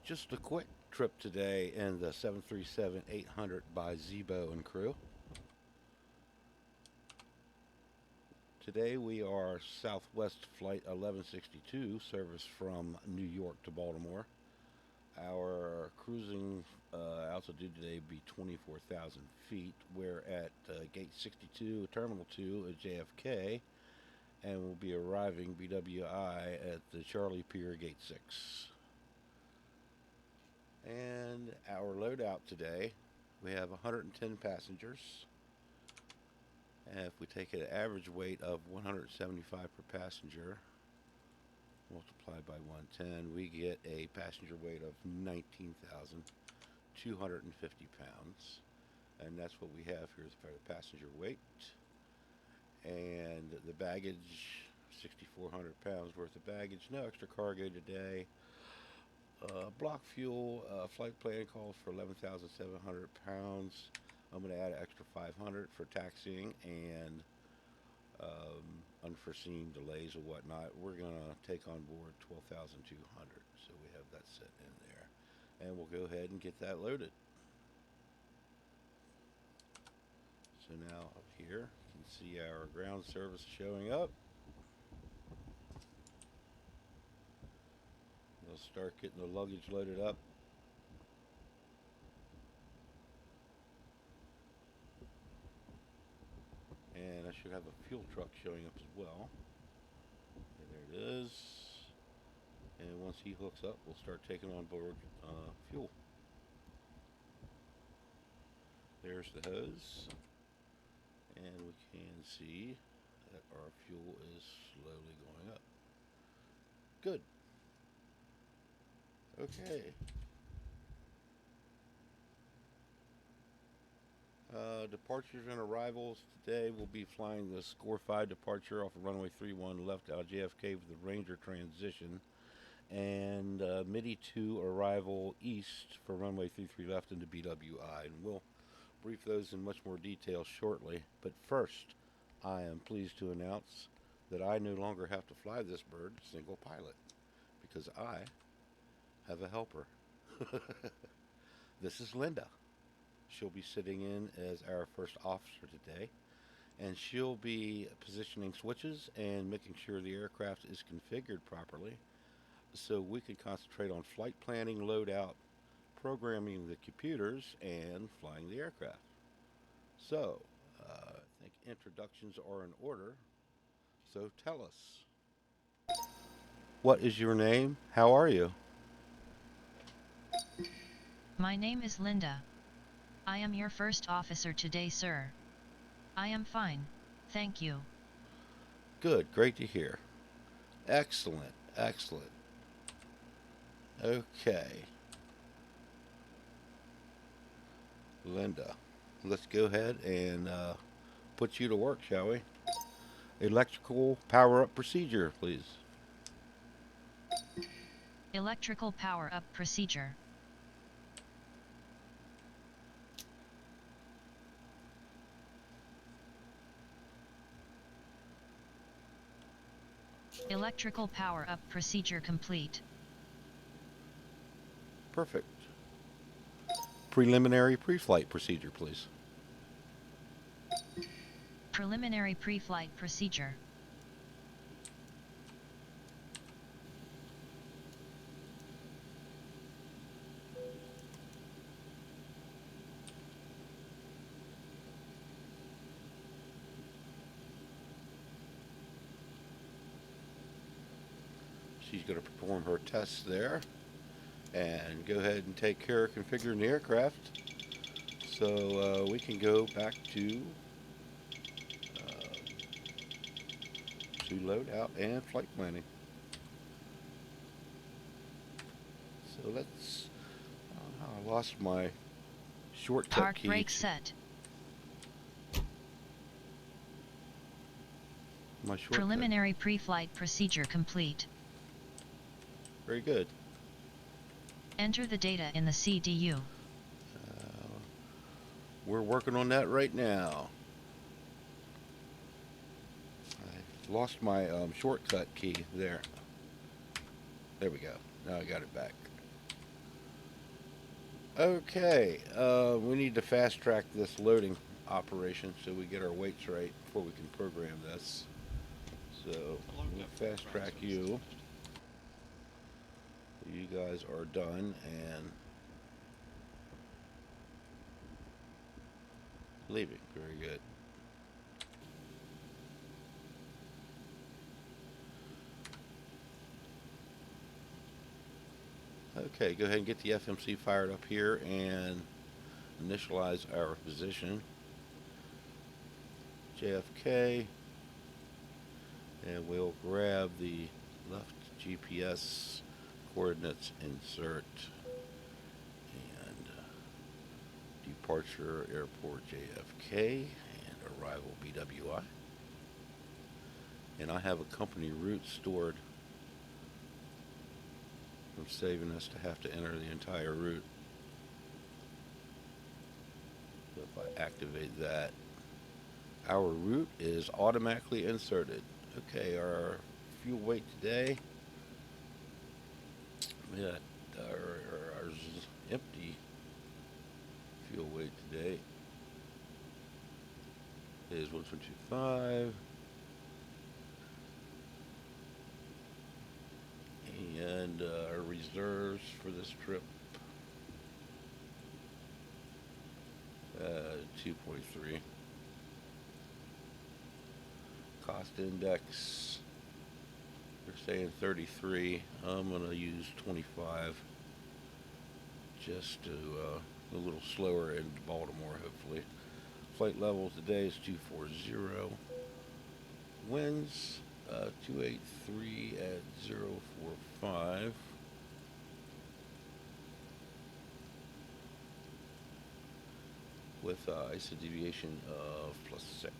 Just a quick trip today in the 737-800 by Zibo and crew. Today we are Southwest Flight 1162, service from New York to Baltimore. Our cruising altitude today will be 24,000 feet. We're at Gate 62, Terminal 2 at JFK, and we'll be arriving BWI at the Charlie Pier, Gate 6. And our loadout today, we have 110 passengers. And if we take an average weight of 175 per passenger, multiplied by 110, we get a passenger weight of 19,250 pounds. And that's what we have here for the passenger weight. And the baggage, 6,400 pounds worth of baggage, no extra cargo today. Block fuel, flight plan calls for 11,700 pounds. I'm going to add an extra 500 for taxiing and unforeseen delays or whatnot. We're going to take on board 12,200. So we have that set in there. And we'll go ahead and get that loaded. So now up here, you can see our ground service showing up. We'll start getting the luggage loaded up. And I should have a fuel truck showing up as well. And there it is. And once he hooks up, we'll start taking on board fuel. There's the hose. And we can see that our fuel is slowly going up. Good. Okay. Departures and arrivals today. We'll be flying the Score 5 departure off of runway 31 left out of JFK with the Ranger transition, and MIDI 2 arrival east for runway 33 left into BWI, and we'll brief those in much more detail shortly. But first, I am pleased to announce that I no longer have to fly this bird single pilot, because I have a helper. This is Linda. She'll be sitting in as our first officer today, and she'll be positioning switches and making sure the aircraft is configured properly so we can concentrate on flight planning, loadout, programming the computers, and flying the aircraft. So, I think introductions are in order, so tell us. What is your name? How are you? My name is Linda. I am your first officer today, sir. I am fine, thank you. Good, great to hear. Excellent, excellent. Okay. Linda, let's go ahead and put you to work, shall we? Electrical power-up procedure, please. Electrical power-up procedure. Electrical power-up procedure complete. Perfect. Preliminary pre-flight procedure, please. Preliminary pre-flight procedure. She's going to perform her tests there and go ahead and take care of configuring the aircraft so we can go back to loadout and flight planning. So let's, I lost my shortcut Park key. brake set. My shortcut. Preliminary pre-flight procedure complete. Very good. Enter the data in the CDU. We're working on that right now. I lost my shortcut key there. There we go. Now I got it back. Okay, we need to fast track this loading operation so we get our weights right before we can program this. So we'll fast track you. You guys are done and leaving. Very good. Okay, go ahead and get the FMC fired up here and initialize our position. JFK, and we'll grab the left GPS coordinates, insert, and departure airport JFK, and arrival BWI. And I have a company route stored. I'm saving us to have to enter the entire route. So if I activate that, our route is automatically inserted. Okay, our fuel weight today, yeah, our empty fuel weight today is 125. And our reserves for this trip, 2.3. Cost index, we're saying 33. I'm going to use 25 just to a little slower in Baltimore, hopefully. Flight level today is 240. Winds, 283 at 045. With ISO deviation of +6.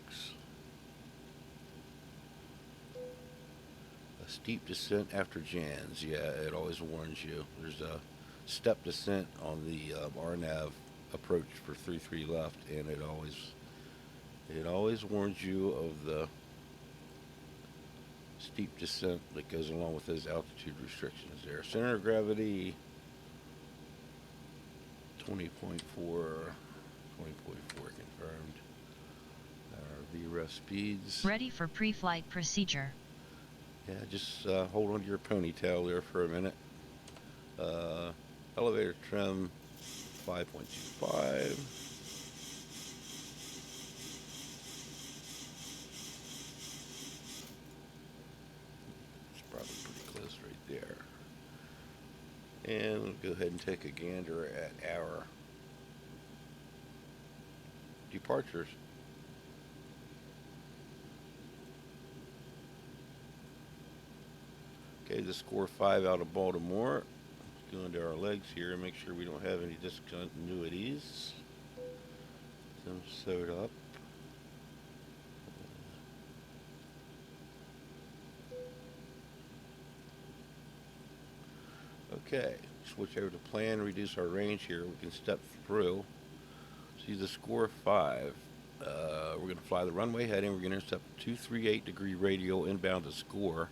A steep descent after Jans. Yeah, it always warns you. There's a step descent on the RNAV approach for 33 left, and it always warns you of the steep descent that goes along with those altitude restrictions there. Center of gravity 20.4 confirmed. Our VREF speeds. Ready for pre-flight procedure. Yeah, just hold on to your ponytail there for a minute. Elevator trim 5.25. It's probably pretty close right there. And we'll go ahead and take a gander at our departures. Okay, the score 5 out of Baltimore. Let's go into our legs here and make sure we don't have any discontinuities. Them sewed up. Okay, switch over to plan, reduce our range here. We can step through. See the score 5. We're going to fly the runway heading. We're going to intercept 238-degree radial inbound to score.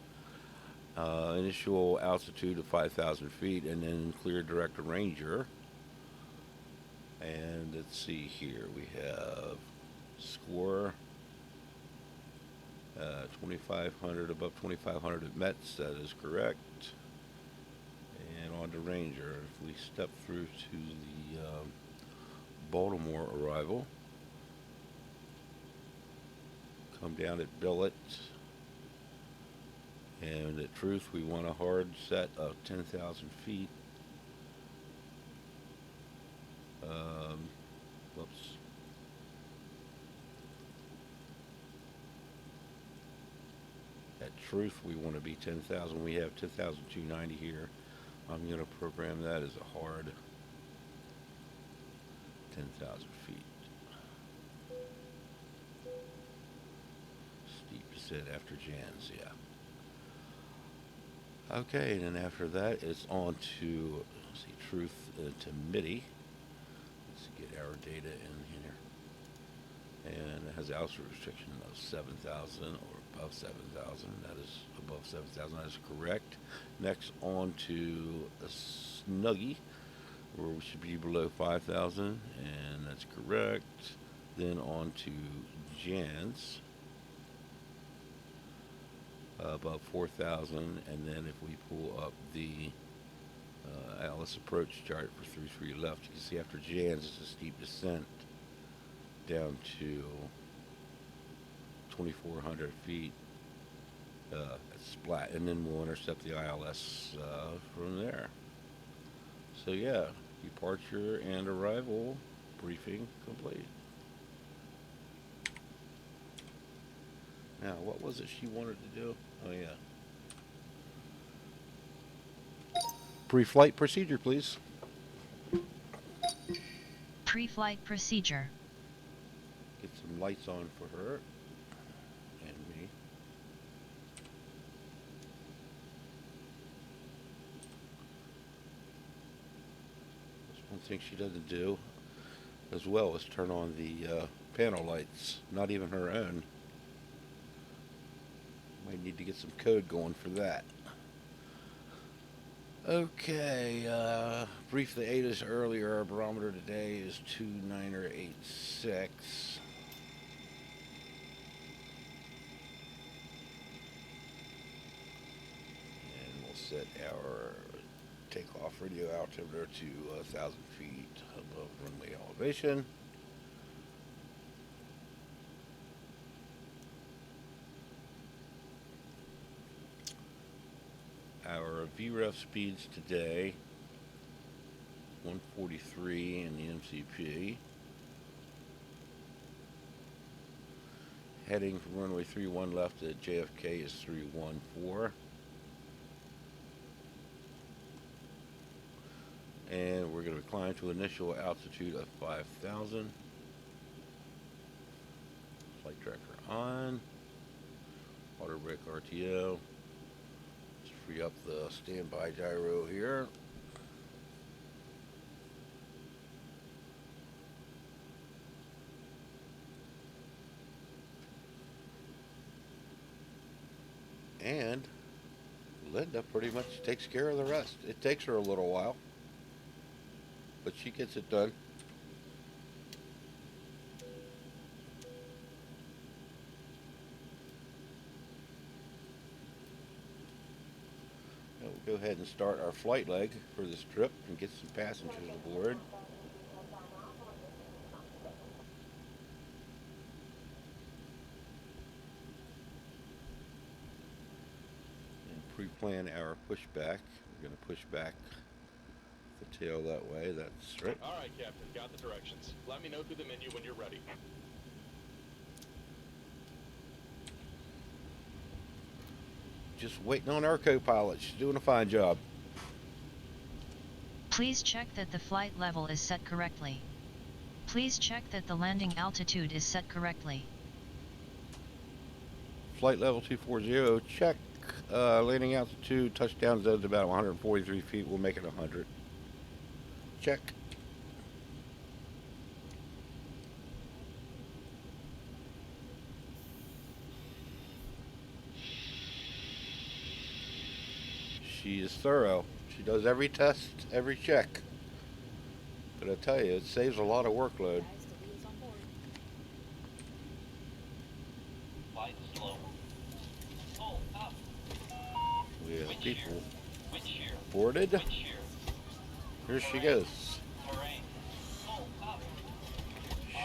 Initial altitude of 5,000 feet, and then clear direct Ranger. And let's see here, we have score 2,500, above 2,500 at Mets, that is correct. And on to Ranger. If we step through to the Baltimore arrival, come down at Billet. And at Truth, we want a hard set of 10,000 feet. Whoops. At Truth, we want to be 10,000. We have 10,290 here. I'm going to program that as a hard 10,000 feet. Steep descent after Jans, yeah. Okay, and then after that, it's on to, let's see, Truth to MIDI. Let's get our data in here. And it has altitude restriction of 7,000 or above 7,000. That is above 7,000. That is correct. Next, on to a Snuggie. where we should be below 5,000, and that's correct. Then on to Jan's, above 4,000, and then if we pull up the Alice approach chart for 33 left, you can see after Jan's it's a steep descent down to 2,400 feet. It's splat, and then we'll intercept the ILS from there. So yeah, departure and arrival briefing complete. Now, what was it she wanted to do? Oh yeah. Pre-flight procedure, please. Pre-flight procedure. Get some lights on for her and me. That's one thing she doesn't do as well as turn on the panel lights. Not even her own. Might need to get some code going for that. Okay, briefed the ATIS earlier. Our barometer today is 2986. And we'll set our takeoff radio altimeter to 1,000 feet above runway elevation. Our VREF speeds today, 143 in the MCP. Heading from runway 31 left at JFK is 314. And we're going to climb to initial altitude of 5,000. Flight tracker on. Auto brake RTO. Free up the standby gyro here. And Linda pretty much takes care of the rest. It takes her a little while, but she gets it done. We'll go ahead and start our flight leg for this trip and get some passengers aboard. And pre-plan our pushback. We're going to push back the tail that way. That's right. All right, Captain. Got the directions. Let me know through the menu when you're ready. Just waiting on our co-pilot. She's doing a fine job. Please check that the flight level is set correctly. Please check that the landing altitude is set correctly. Flight level 240, check. Landing altitude, touchdown zone's about 143 feet. We'll make it 100. Check. She is thorough. She does every test, every check. But I tell you, it saves a lot of workload. We have people boarded. Here she goes.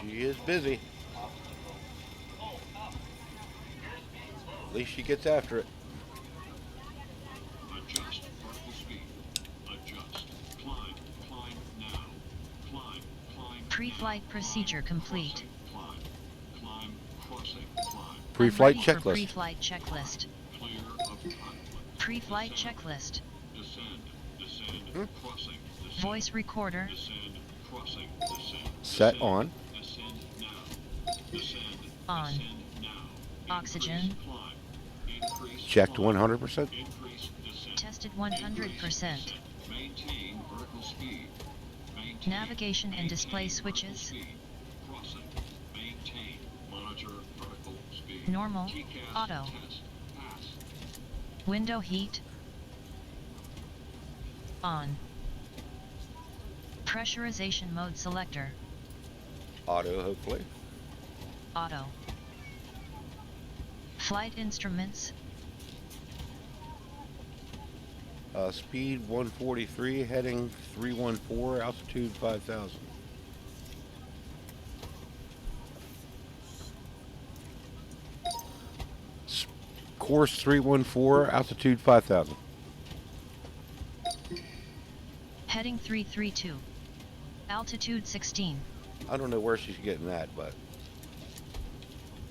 She is busy. At least she gets after it. Adjust vertical speed. Adjust. Climb. Climb now. Climb. Climb. Pre-flight procedure complete. Climb. Climb. Crossing. Climb. Pre-flight I'm ready for checklist. Pre-flight checklist. Clear of conflict. Pre-flight checklist. Descend. Descend. Crossing. Descend. Voice recorder. Descend. Crossing. Descend. Set Descend. on. Descend now. Descend. On. Descend now. Oxygen. Increase climb. Increase Checked climb. 100%. Increase descent. Tested 100%. Maintain vertical speed. Maintain Navigation and display vertical switches. speed. Crossing. Maintain. Monitor vertical speed. Normal. TCAS Auto. test. Pass. Window heat. On. Pressurization mode selector. Auto, hopefully. Auto. Flight instruments. Speed 143, heading 314, altitude 5,000. Course 314, altitude 5,000. Heading 332. Altitude 16. I don't know where she's getting that, but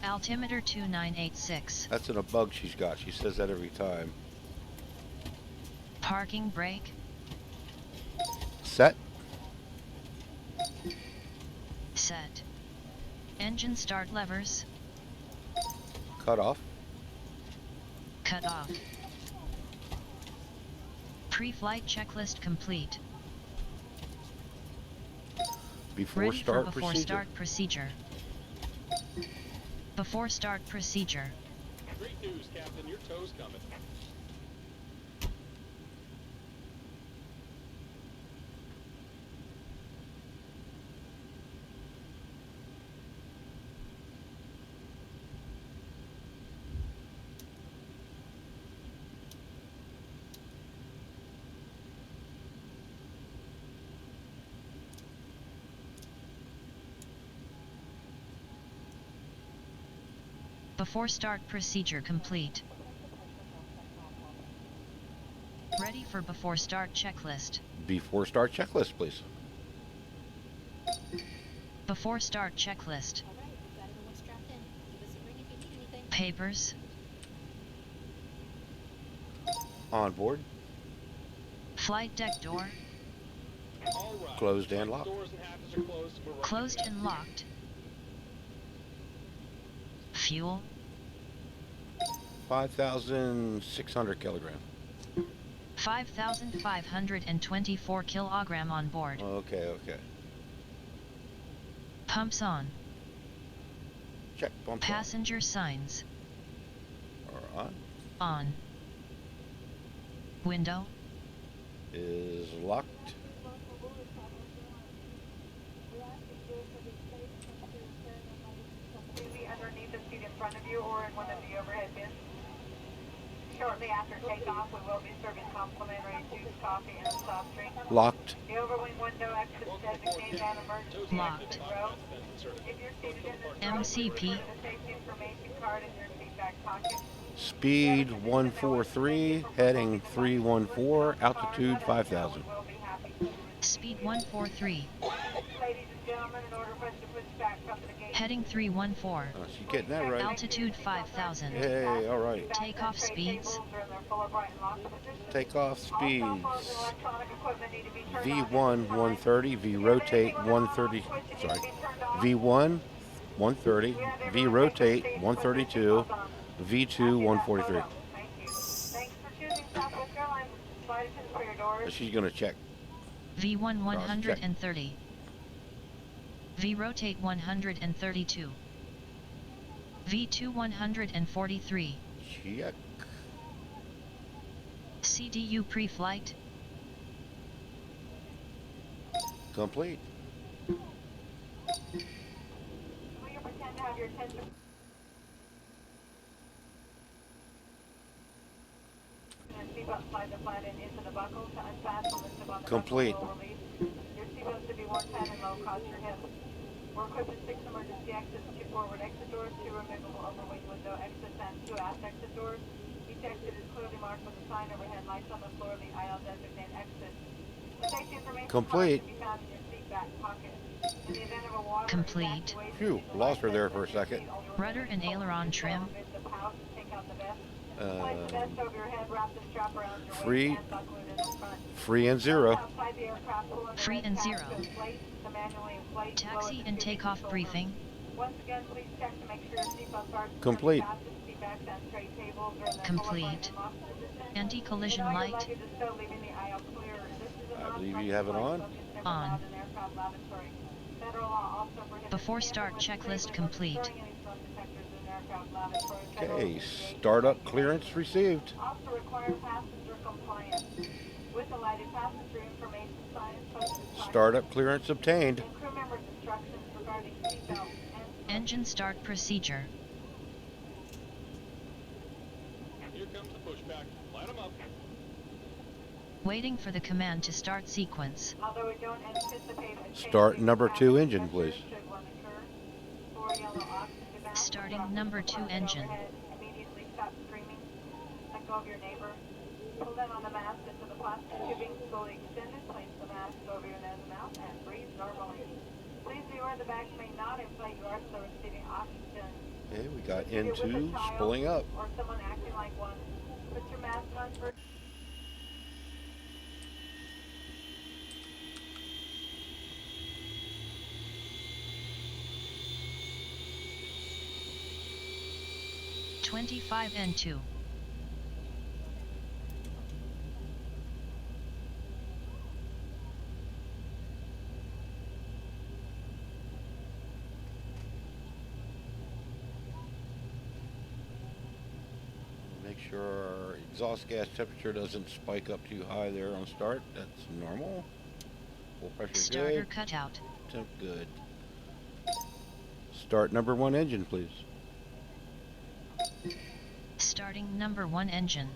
Altimeter 2986. that's in a bug she's got. She says that every time. Parking brake. Set. Set. Engine start levers. Cut off. Cut off. Pre-flight checklist complete. Before Ready start for before procedure. start procedure. Before start procedure. Great news, Captain. Your tow's coming. Before start procedure complete. Ready for before start checklist. Before start checklist, please. Before start checklist. Alright, we've got everyone strapped in. Give us a ring if you need anything. Papers. On board. Flight deck door. All right. Closed and locked. Doors and hatches are closed. We're ready to Closed go. and locked. Fuel. 5,600 kilogram. 5,524 kilogram on board. Okay, okay. Pumps on. Check bump Passenger signs. on. On. On. Window. Is locked. Be underneath the seat in front of you or in one of the overhead bins. Shortly after takeoff, we will be serving complimentary juice, coffee, and soft drink. Locked. The overwing window exits designated an emergency Locked. exit row. If you're seated in this row, MCP. put the safety information card in your seat back pocket. Speed 143, heading 314, altitude 5,000. We'll be happy to. Speed 143. Ladies and gentlemen, in order for us to push back from the gate. Heading 314. She's getting that right. Altitude 5,000. Hey, all right. Takeoff speeds. Takeoff speeds. V1 130, V rotate 130. Sorry. V1 130, V rotate 132, V2 143. Thanks for choosing Southwest Airlines. Slide attendants for your doors. She's gonna check. V1 130. V rotate 132. V2 143. Check. CDU pre-flight. Complete. Will you pretend to have your attention? And seatbelt slide the flat end into the buckle to unfasten the zip on the Complete. buckle will release. Your seatbelt should be worn tight and low across your hips. We're equipped with 6 emergency exits, 2 forward exit doors, 2 removable overwing window exits, and 2 aft exit doors. Each exit is clearly marked with a sign overhead lights on the floor of the aisle designate exit. The safety information Complete. card should be found in your seat back pocket. In the event of a water Complete. evacuation, Phew, lost her there for a second. Rudder and aileron trim. The pouch, take out the vest. Place the vest over your head, wrap the strap around your Free. waist, and buckle it in the front. Free and zero. Outside the aircraft, pull on the Free red and tab zero. to inflate, to manually inflate, Taxi lower the and tubing takeoff shoulder. briefing. Once again, please check to make sure your seatbelts are Complete. fastened, seatbacks and tray tables are in their Complete. full appointment lock position. Anti-collision And all your light. luggage is still leaving the aisle clear. This is a I believe non-flight you have it flight, on. so it's never On. allowed in aircraft lavatory. Federal law also prohibits Before tampering start with checklist trays or complete. storing any smoke detectors in aircraft lavatory. Federal Okay, aviation startup regulations clearance received. also require passenger compliance with the lighted passenger information sign Startup clearance obtained. And crew members' instructions regarding seatbelt and Engine start procedure. Here comes the pushback. Line them up. Waiting for the command to start sequence. although we don't anticipate a Start change in number 2 passenger engine, pressure please. should one occur. 4 yellow oxygen valves Starting drop number into 2 the engine. overhead. Immediately stop screaming. Let go of your neighbor. Pull down on the mask into the plastic tubing slowly extended. Place the mask over your nose and mouth and breathe normally. Please be aware the bags may not inflate. You are still receiving oxygen. Okay, we got If you're with a N2 child spooling up. or someone acting like one, put your mask on first. N2. Make sure our exhaust gas temperature doesn't spike up too high there on start. That's normal. Full pressure Starter good. cutout. Temp good. Start number 1 engine, please. Starting number 1 engine.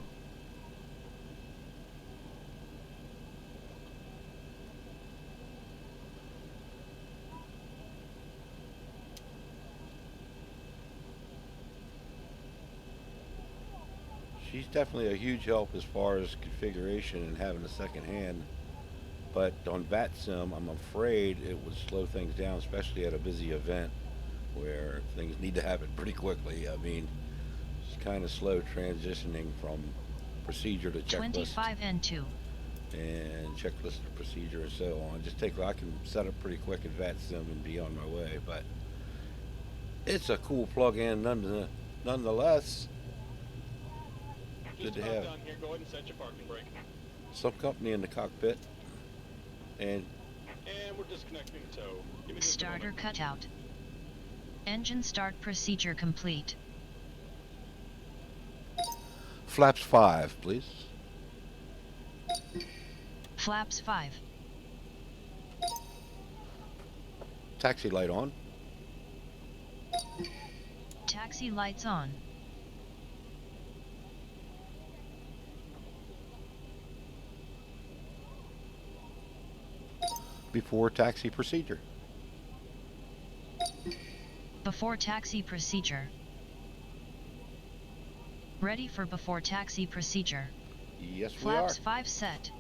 She's definitely a huge help as far as configuration and having a second hand. But on VATSIM, I'm afraid it would slow things down, especially at a busy event where things need to happen pretty quickly. I mean, it's kind of slow transitioning from procedure to checklist N2. and checklist to procedure and so on. I can set up pretty quick in VATSIM and be on my way. But it's a cool plug-in nonetheless. Just Good to about have done here. Go ahead and set your parking brake. some company in the cockpit. And And we're disconnecting the tow. Give me just a Starter moment. cutout. Engine start procedure complete. flaps 5, please. Flaps 5. Taxi light on. Taxi lights on. Before taxi procedure. Before taxi procedure. Ready for before taxi procedure. Yes, we are. Flaps 5 set.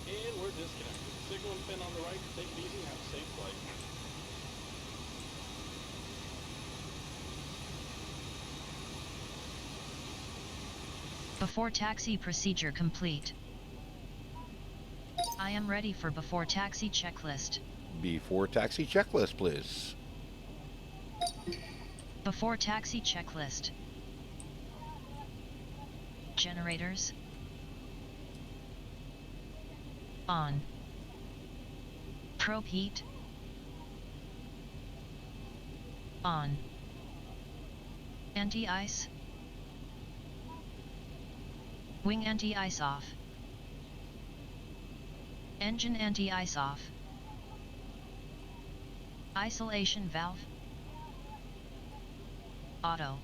And we're disconnected. Signal and pin on the right. Take it easy and have a safe flight. Before taxi procedure complete. I am ready for before taxi checklist. Before taxi checklist, please. Before taxi checklist. Generators. On. Probe heat. On. Anti-ice. Wing anti-ice off. Engine anti-ice off. Isolation valve. Auto.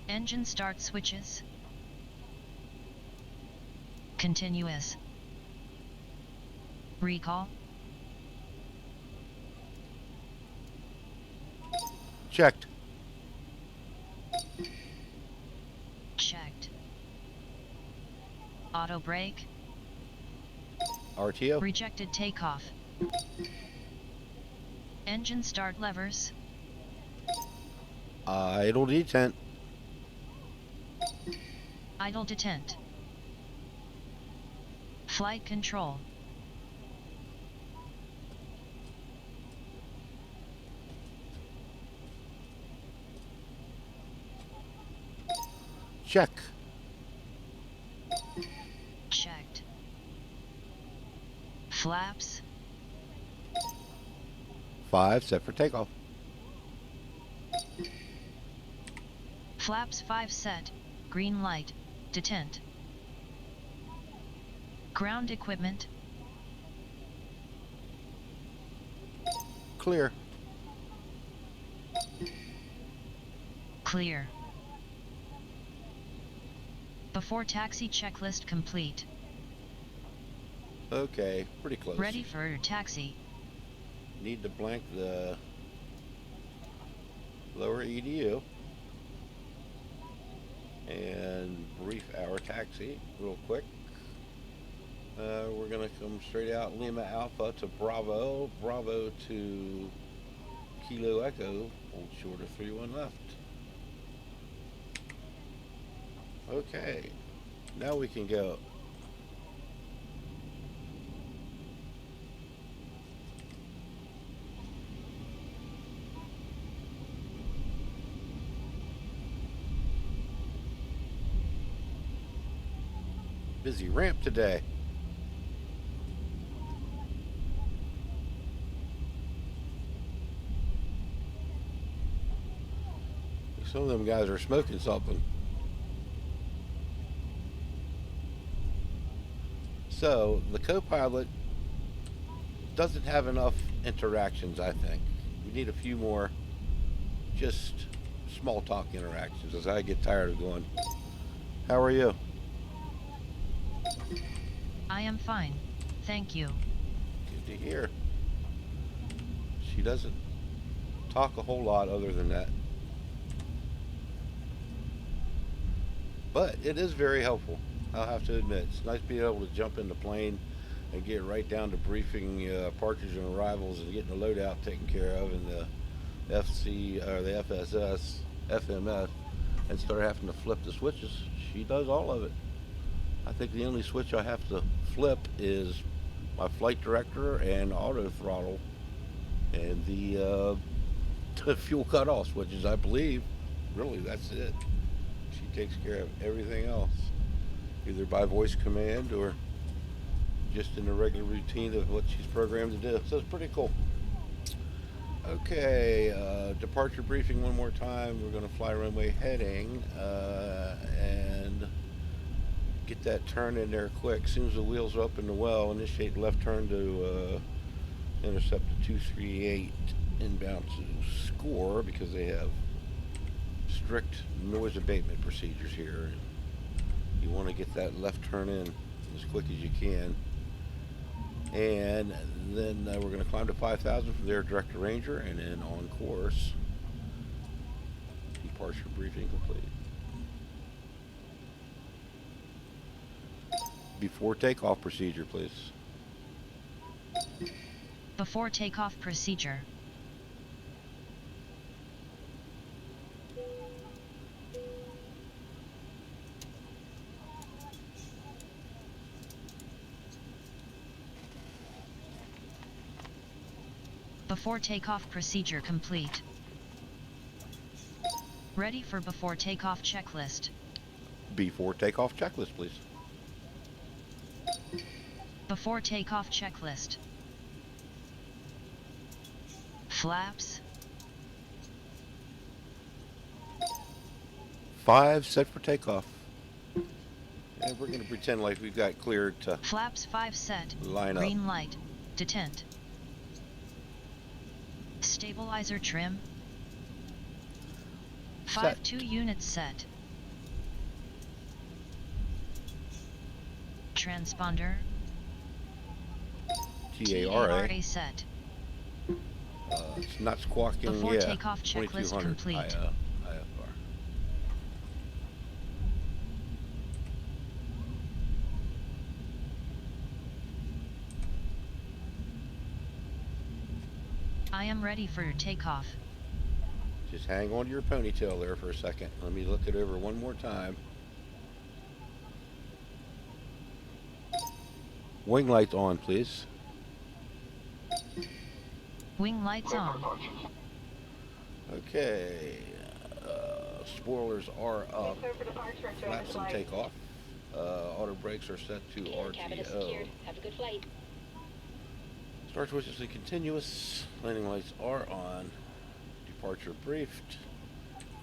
Engine start switches. Continuous. Recall. Checked. Checked. Auto brake. RTO. Rejected takeoff. Engine start levers. Idle detent. Idle detent. Flight control. Check. Checked. Flaps. 5 set for takeoff. Flaps 5 set. Green light. detent. Ground equipment, Clear. clear. Before taxi checklist complete. Okay, pretty close. Ready for taxi. Need to blank the lower EDU and brief our taxi real quick. We're gonna come straight out Lima Alpha to Bravo, Bravo to Kilo Echo, hold short of 31 left. Okay, now we can go. Busy ramp today. Some of them guys are smoking something. So the co-pilot doesn't have enough interactions, I think. We need a few more just small talk interactions as I get tired of going, how are you? I am fine, thank you. Good to hear. She doesn't talk a whole lot other than that. But it is very helpful, I'll have to admit. It's nice being able to jump in the plane and get right down to briefing departures and arrivals and getting the loadout taken care of in the FC or the FSS, FMS, and start having to flip the switches. She does all of it. I think the only switch I have to flip is my flight director and auto throttle and the fuel cutoff switches, I believe. Really, that's it. She takes care of everything else, either by voice command or just in the regular routine of what she's programmed to do. So it's pretty cool. Okay, departure briefing one more time. We're going to fly runway heading and get that turn in there quick. As soon as the wheels are up in the well, initiate left turn to intercept the 238 inbound to score, because they have strict noise abatement procedures here. You want to get that left turn in as quick as you can. And then we're going to climb to 5,000 from there, direct to Ranger, and then on course. Departure briefing complete. Before takeoff procedure, please. Before takeoff procedure. Before takeoff procedure complete. Ready for before takeoff checklist. Before takeoff checklist, please. Before takeoff checklist. Flaps. 5 set for takeoff. And we're going to pretend like we've got cleared to Flaps 5 set. line up. Green light. Detent. Stabilizer trim. 5-2 units set. Transponder. TARA. set. It's not squawking. Before Yeah. takeoff checklist 2200 complete. IFR. I am ready for your takeoff. Just hang on to your ponytail there for a second. Let me look it over one more time. Wing lights on, please. Wing lights on. Okay. Spoilers are up. Flaps and takeoff. Auto brakes are set to Cabin is RTO. secured. Have a good flight. Start switches to continuous. Landing lights are on. Departure briefed.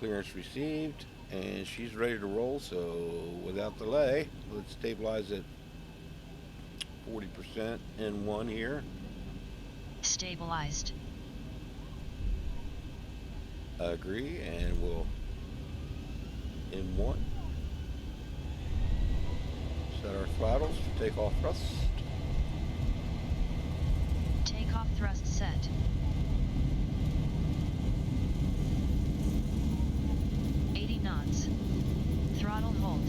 Clearance received. And she's ready to roll, so without delay, let's stabilize at 40% in one here. Stabilized. Agree, and we'll in one. Set our throttles for takeoff thrust. Takeoff thrust set. Knots. Throttle hold.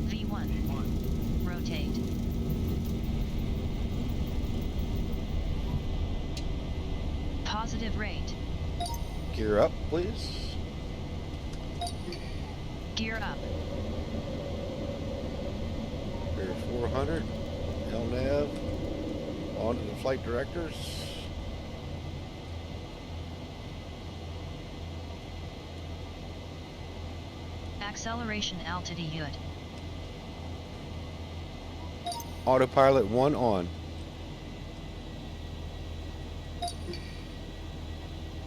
V1. Rotate. Positive rate. Gear up, please. Gear up. Here's 400. LNAV. On to the flight directors. Acceleration altitude. Autopilot 1 on.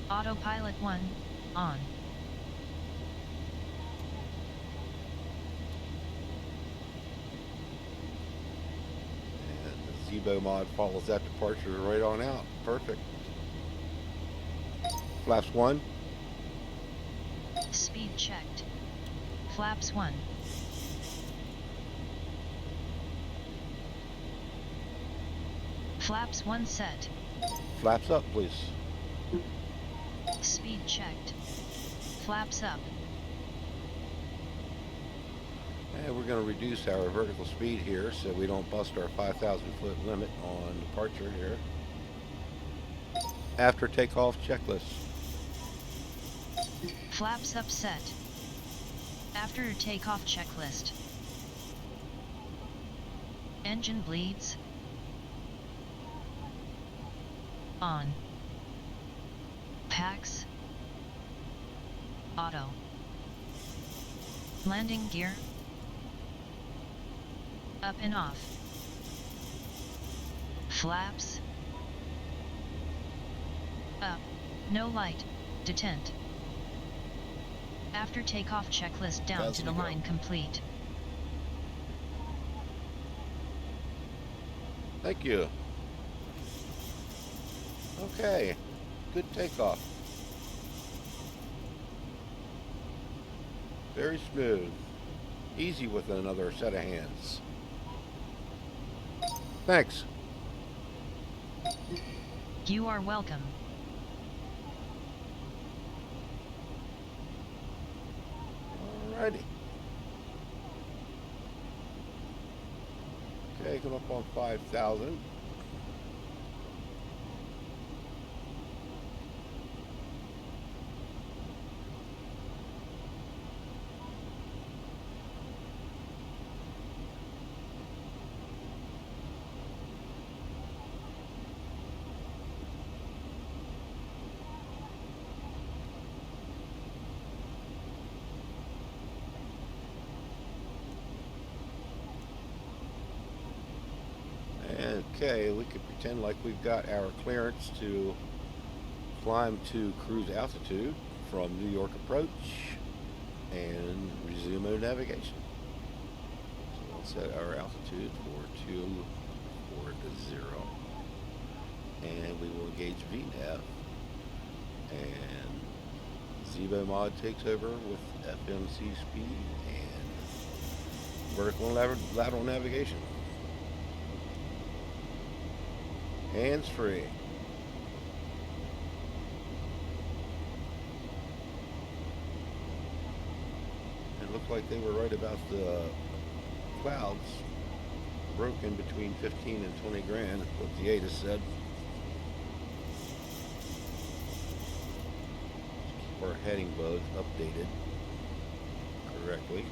Autopilot 1 on. And the Zibo mod follows that departure right on out. Perfect. Flaps 1. Speed checked. Flaps 1. Flaps 1 set. Flaps up, please. Speed checked. Flaps up. And we're going to reduce our vertical speed here so we don't bust our 5,000 foot limit on departure here. After takeoff checklist. Flaps up set. After takeoff checklist. Engine bleeds. On. Packs. Auto. Landing gear. Up and off. Flaps. Up. No light. Detent. After takeoff checklist down to the line complete. Thank you. Okay. Good takeoff. Very smooth. Easy with another set of hands. Thanks. You are welcome. Alrighty. Okay, come up on 5,000. Okay, we could pretend like we've got our clearance to climb to cruise altitude from New York approach and resume our navigation. So we'll set our altitude for 240 and we will engage VNAV, and Zibo mod takes over with FMC speed and vertical and lateral navigation. Hands free. It looked like they were right about the clouds. Broken between 15 and 20 grand, what the ATIS said. Keep our heading bug updated correctly.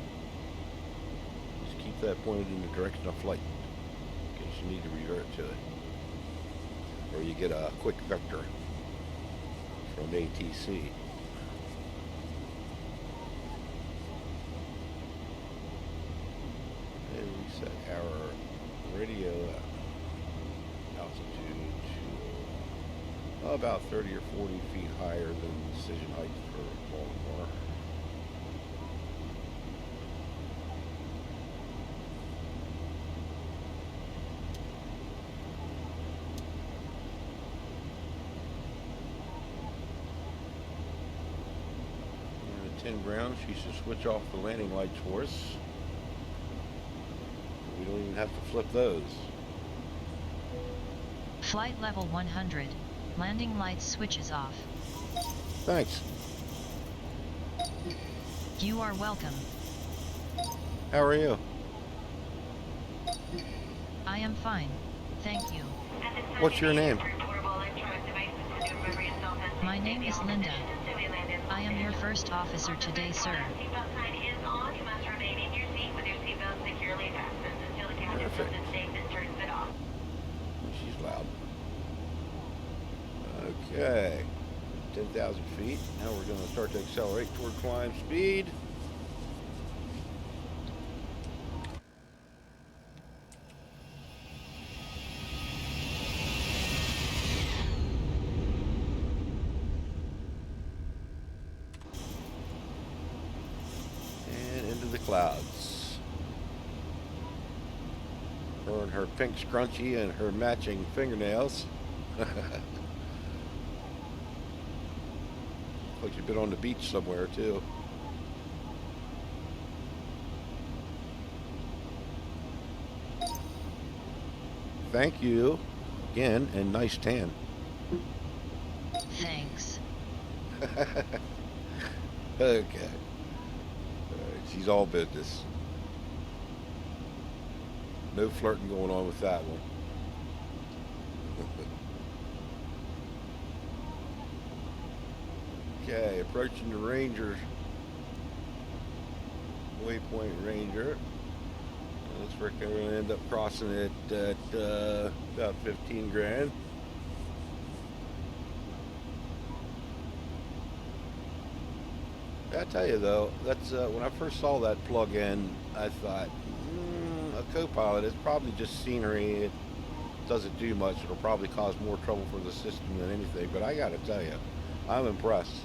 Just keep that pointed in the direction of flight in case you need to revert to it. Or you get a quick vector from ATC. And we set our radio altitude about 30 or 40 feet higher than decision height for Baltimore. And at 10 ground, she should switch off the landing lights for us. We don't even have to flip those. Flight level 100. Landing lights switches off. Thanks. You are welcome. How are you? I am fine. Thank you. What's your name? My name is Linda. I am your first officer today, sir. Perfect. She's loud. Okay. 10,000 feet. Now we're going to start to accelerate toward climb speed. And into the clouds. Her and her pink scrunchie and her matching fingernails. Like you've been on the beach somewhere too. Thank you again, and nice tan. Thanks. Okay. She's all business. No flirting going on with that one. Okay, approaching the Ranger. Waypoint Ranger. Looks like we're going to end up crossing it at about 15 grand. I tell you though, that's when I first saw that plug-in, I thought, a co-pilot is probably just scenery. It doesn't do much. It'll probably cause more trouble for the system than anything. But I got to tell you, I'm impressed.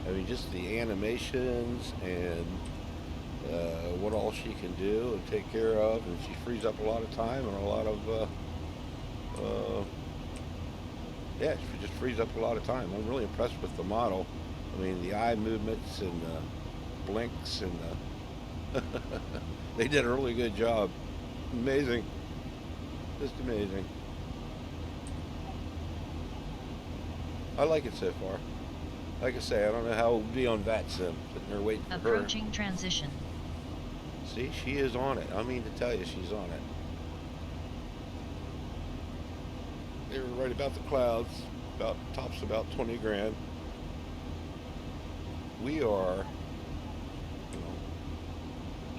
I mean, just the animations and what all she can do and take care of, and she frees up a lot of time and a lot of yeah, she just frees up a lot of time. I'm really impressed with the model. I mean, the eye movements and the blinks and they did a really good job. Amazing, just amazing. I like it so far. Like I say, I don't know how it will be on VATSIM, sitting there waiting for her. Approaching transition. See, she is on it. I mean to tell you, she's on it. They were right about the clouds, about tops about 20 grand. We are,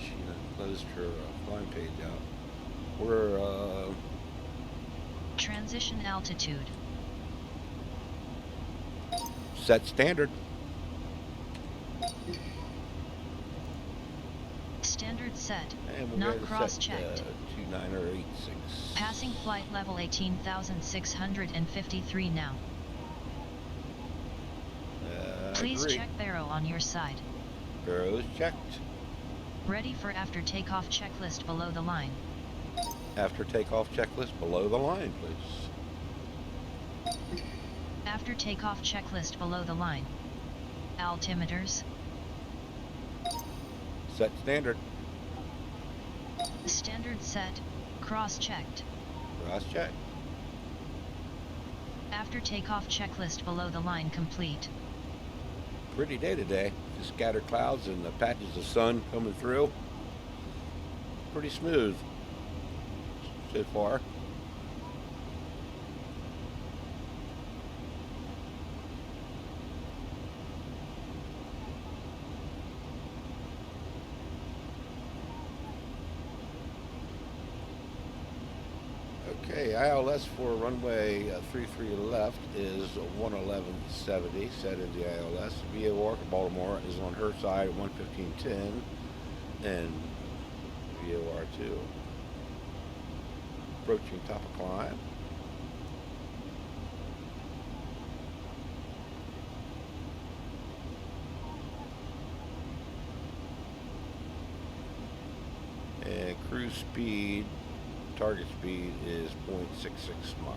she closed her line page out. We're Transition altitude. set standard. Standard set. And we're Not going to cross-checked. set 29086. Passing flight level 18,653 now. Please Agree. check Barrow on your side. Barrow is checked. Ready for after takeoff checklist below the line. After takeoff checklist below the line, please. After takeoff checklist below the line. Altimeters. Set standard. Standard set. Cross-checked. Cross check. After takeoff checklist below the line complete. Pretty day today. Just scattered clouds and the patches of sun coming through. Pretty smooth so far. Okay, ILS for runway 33 left is 111.70, set in the ILS. VOR for Baltimore is on her side at 115.10, and VOR 2. Approaching top of climb. speed, target speed is 0.66 Mach.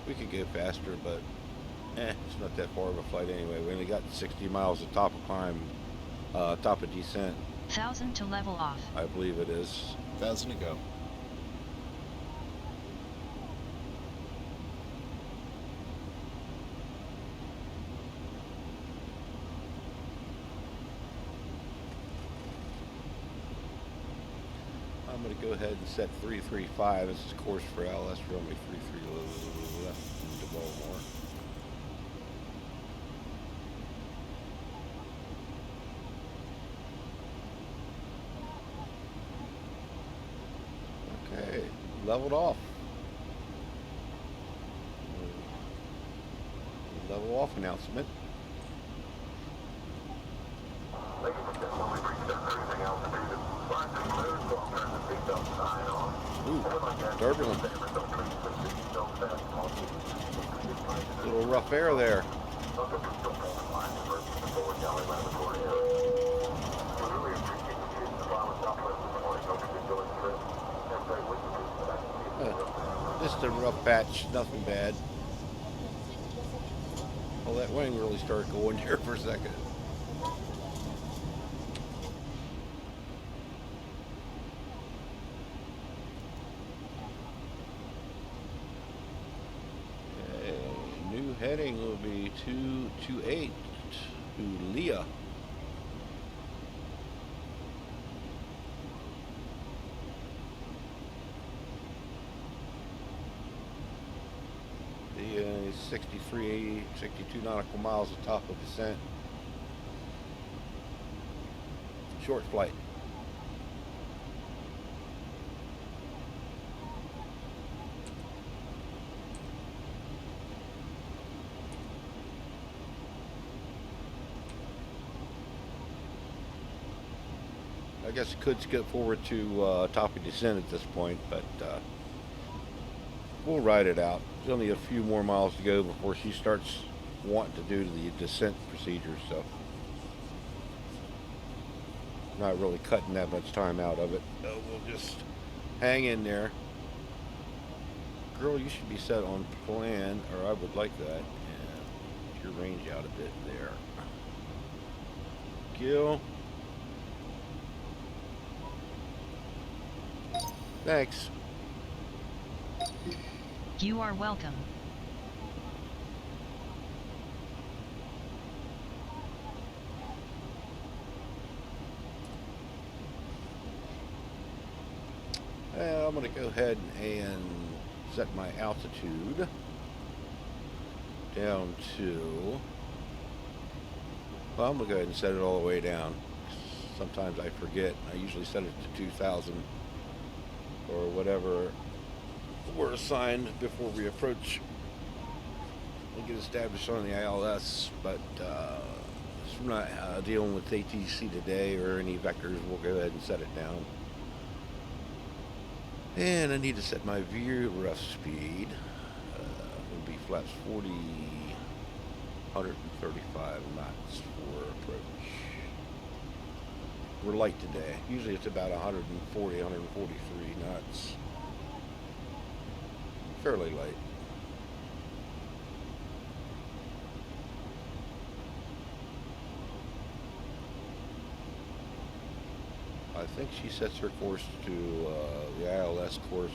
We could go faster, but it's not that far of a flight anyway. We only got 60 miles of top of climb, top of descent. 1,000 to level off. I believe it is. 1,000 to go. I'm going to go ahead and set 335. This is course for LS runway 33 left to Baltimore. Okay, leveled off. Level off announcement. Ooh, turbulent. Little rough air there. Just a rough patch, nothing bad. Well, that wing really started going here for a second. Heading will be 228 to Leah. The 62 nautical miles at top of descent. Short flight. I guess I could skip forward to top of descent at this point, but we'll ride it out. There's only a few more miles to go before she starts wanting to do the descent procedures, so not really cutting that much time out of it. So we'll just hang in there. Girl, you should be set on plan, or I would like that. And your range out a bit there. Gil. Thanks. You are welcome. I'm going to go ahead and set my altitude down to, well, I'm going to go ahead and set it all the way down. Sometimes I forget. I usually set it to 2,000 or whatever we're assigned before we approach and get established on the ILS, but since we're not dealing with ATC today or any vectors, we'll go ahead and set it down. And I need to set my VREF speed. It'll be flaps 40, 135 knots for approach. We're light today. Usually it's about 140, 143 knots. Fairly light. I think she sets her course to the ILS course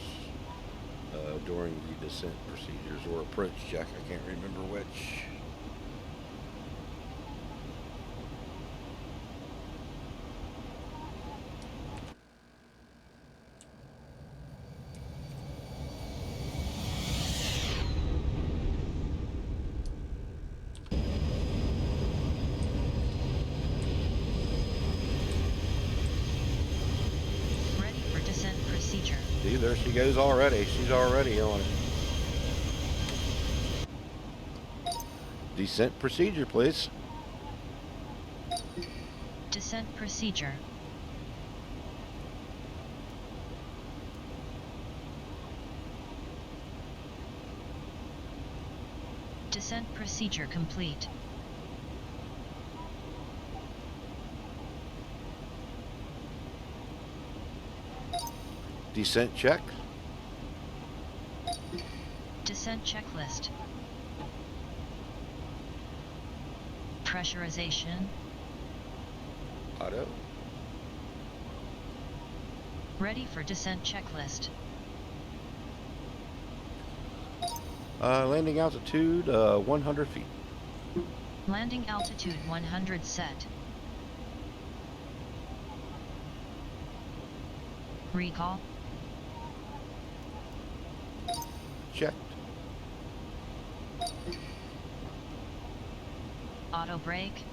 during the descent procedures or approach check. I can't remember which. See, there she goes already. She's already on it. Descent procedure, please. Descent procedure. Descent procedure complete. Descent check. Descent checklist. Pressurization. Auto. Ready for descent checklist. Landing altitude 100 feet. Landing altitude 100 set. Recall. Checked. Auto brake.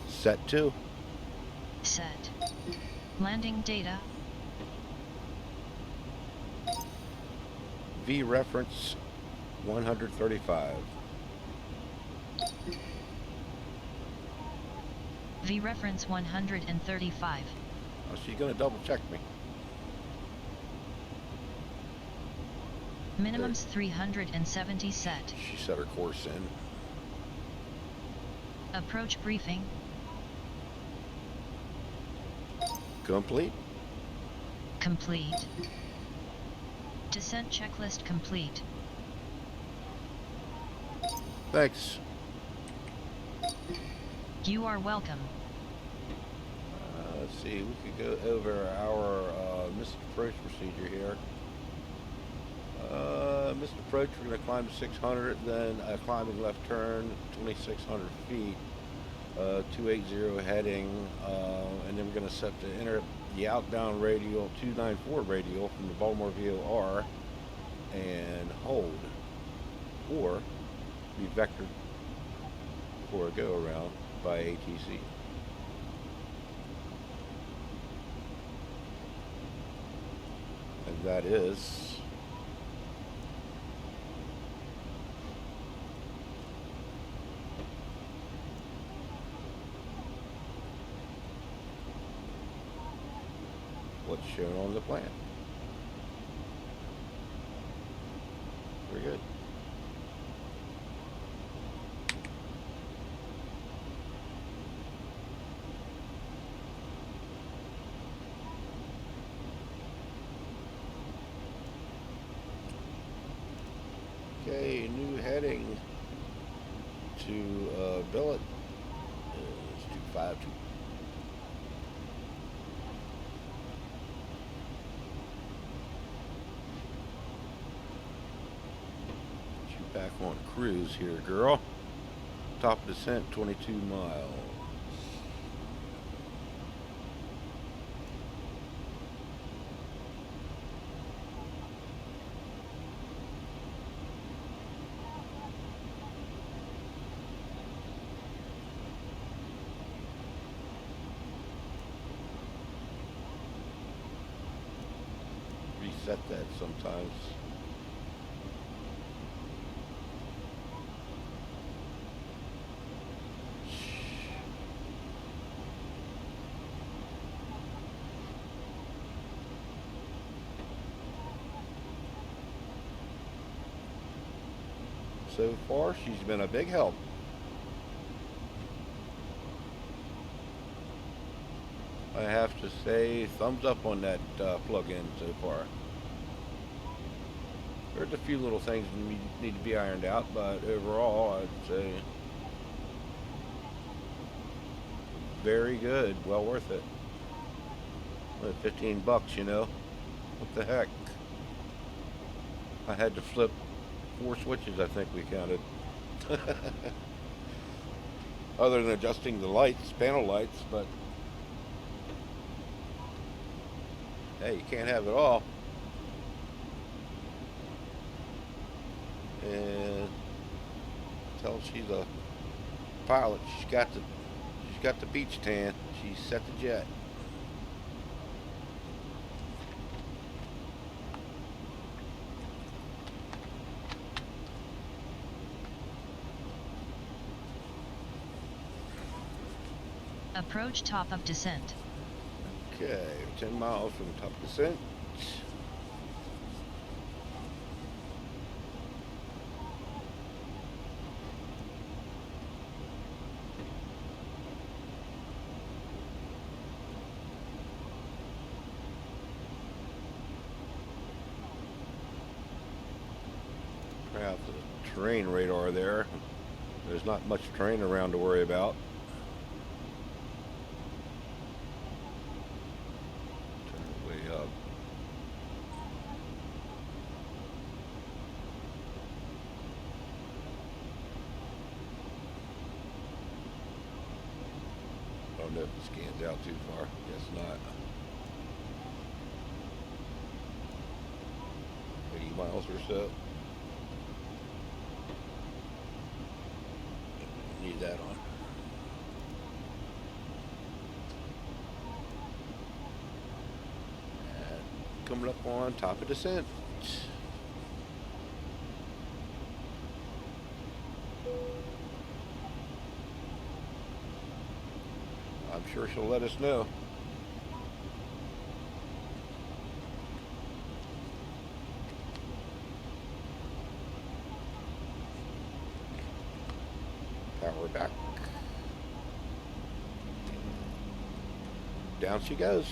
Set 2. Set. Landing data. V reference 135. V reference 135. Oh, she's gonna double check me. Minimums 370 set. She set her course in. Approach briefing. Complete. Complete. Descent checklist complete. Thanks. You are welcome. Let's see, we could go over our missed approach procedure here. Missed approach, we're going to climb to 600, then a climbing left turn, 2,600 feet, 280 heading, and then we're going to set to enter the outbound radial, 294 radial from the Baltimore VOR, and hold, or be vectored for a go-around by ATC. And that is what's shown on the plan. Very good. Okay, new heading to billet is 252. Put you back on cruise here, girl. Top descent 22 miles. Reset that sometimes. So far, she's been a big help. I have to say, thumbs up on that plug-in so far. There's a few little things that need to be ironed out, but overall, I'd say very good, well worth it. 15 bucks, you know, what the heck. I had to flip 4 switches, I think we counted. Other than adjusting the lights, panel lights, but hey, you can't have it all. And tell she's a pilot. She's got the beach tan. She's set the jet. Approach top of descent. Okay, 10 miles from top descent. out the terrain radar there. There's not much terrain around to worry about. Turn it way up. I don't know if it scans out too far. Guess not. 80 miles or so. Need that on. And coming up on top of descent. I'm sure she'll let us know. Power back. Down she goes.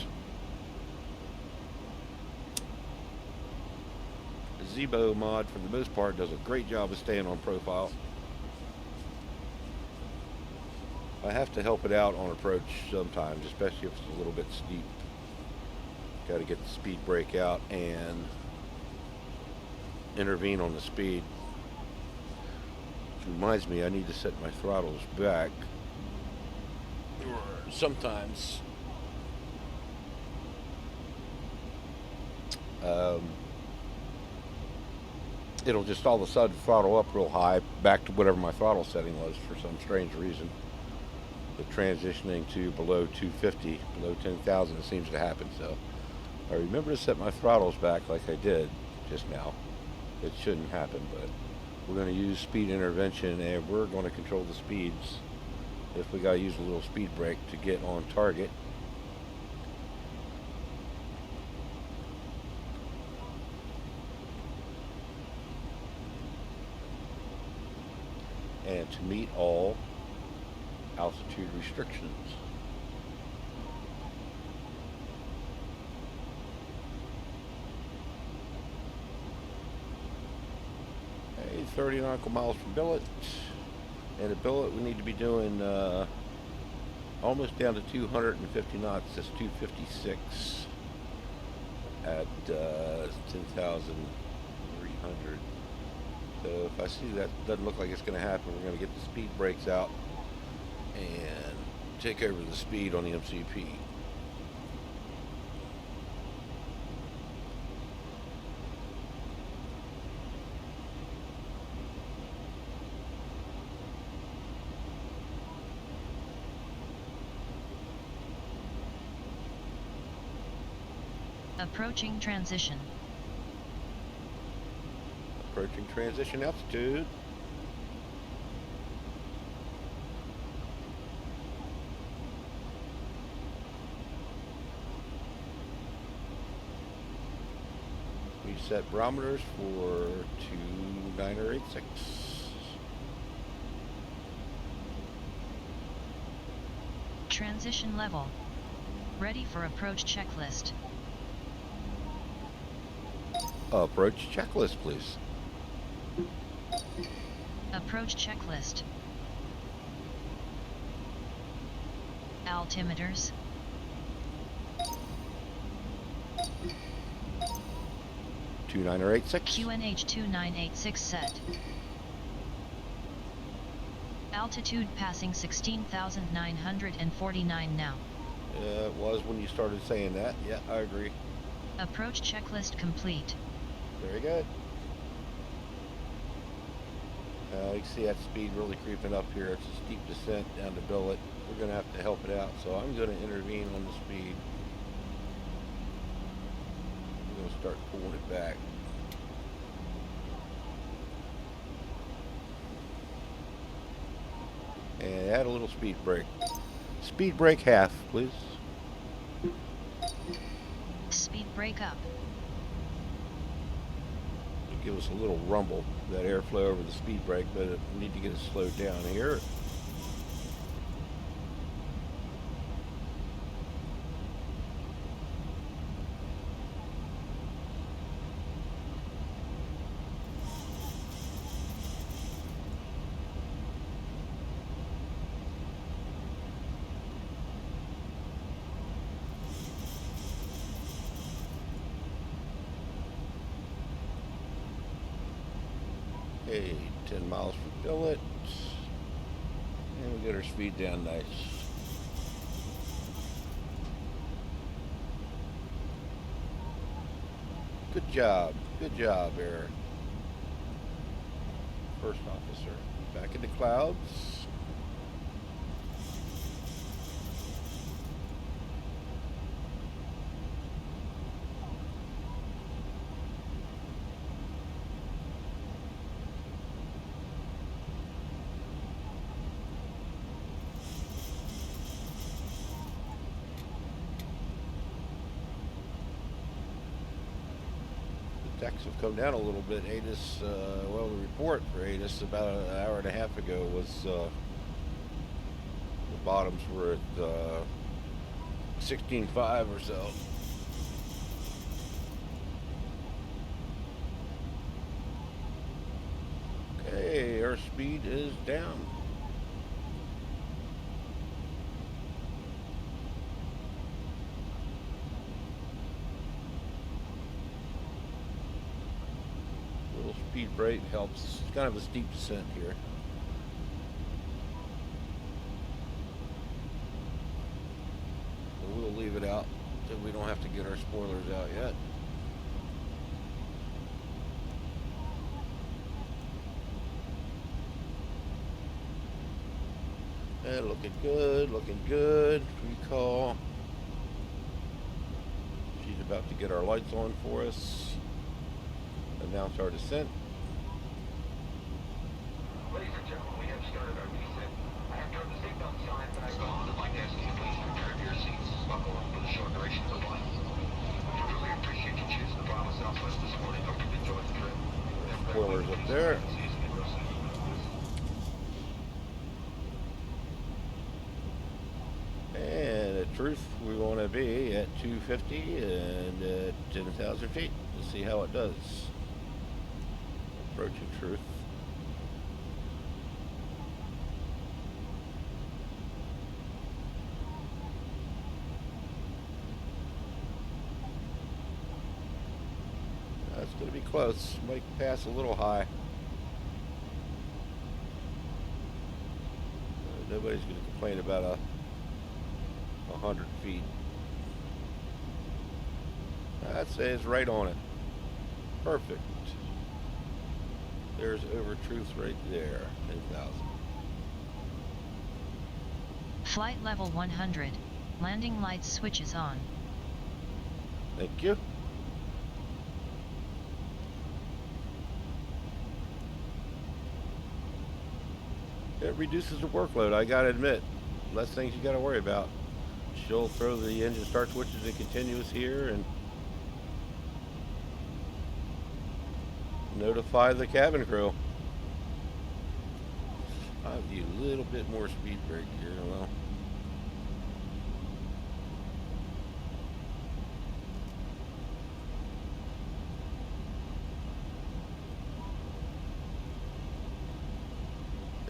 The Zibo mod, for the most part, does a great job of staying on profile. I have to help it out on approach sometimes, especially if it's a little bit steep. Got to get the speed brake out and intervene on the speed. Which reminds me, I need to set my throttles back. Or sometimes it'll just all of a sudden throttle up real high back to whatever my throttle setting was for some strange reason. But transitioning to below 250, below 10,000, it seems to happen. So I remember to set my throttles back like I did just now. It shouldn't happen, but we're going to use speed intervention, and we're going to control the speeds. If we got to use a little speed brake to get on target. And to meet all altitude restrictions. Okay, 30 nautical miles from billet. And at billet we need to be doing almost down to 250 knots. That's 256 at 10,300. So if I see that doesn't look like it's going to happen, we're going to get the speed brakes out and take over the speed on the MCP. Approaching transition. Approaching transition altitude. We set barometers for 2986. Transition level. Ready for approach checklist. Approach checklist, please. Approach checklist. Altimeters. QNH 2986 set. Altitude passing 16,949 now. It was when you started saying that. Yeah, I agree. Approach checklist complete. Very good. You can see that speed really creeping up here. It's a steep descent down to billet. We're going to have to help it out, so I'm going to intervene on the speed. I'm going to start pulling it back. And add a little speed brake. Speed brake half, please. Speed brake up. Give us a little rumble, that airflow over the speed brake, but we need to get it slowed down here. Okay, 10 miles for billet. And we get our speed down nice. Good job, Air First Officer. Back in the clouds. Decks have come down a little bit. ATIS, well, the report for ATIS about an hour and a half ago was the bottoms were at 16.5 or so. Okay, airspeed is down. Speed brake helps. It's kind of a steep descent here. So we'll leave it out so we don't have to get our spoilers out yet. And looking good. Recall. She's about to get our lights on for us. Announce our descent. Ladies and gentlemen, we have started our descent. I have turned the seatbelt sign back on and like to ask you to please return to your seats. Buckle up for the short duration of the flight. We really appreciate you choosing to fly with Southwest this morning. Hope you've enjoyed the trip. Spoilers up there. And at truth, we want to be at 250 and at 10,000 feet to see how it does. Approaching truth. That's going to be close. Might pass a little high. Nobody's going to complain about 100 feet. I'd say it's right on it. Perfect. There's over truth right there. 10,000. Flight level 100. Landing lights switches on. Thank you. It reduces the workload, I gotta admit. Less things you gotta worry about. She'll throw the engine start switches in continuous here and notify the cabin crew. I'll give you a little bit more speed brake here. Well,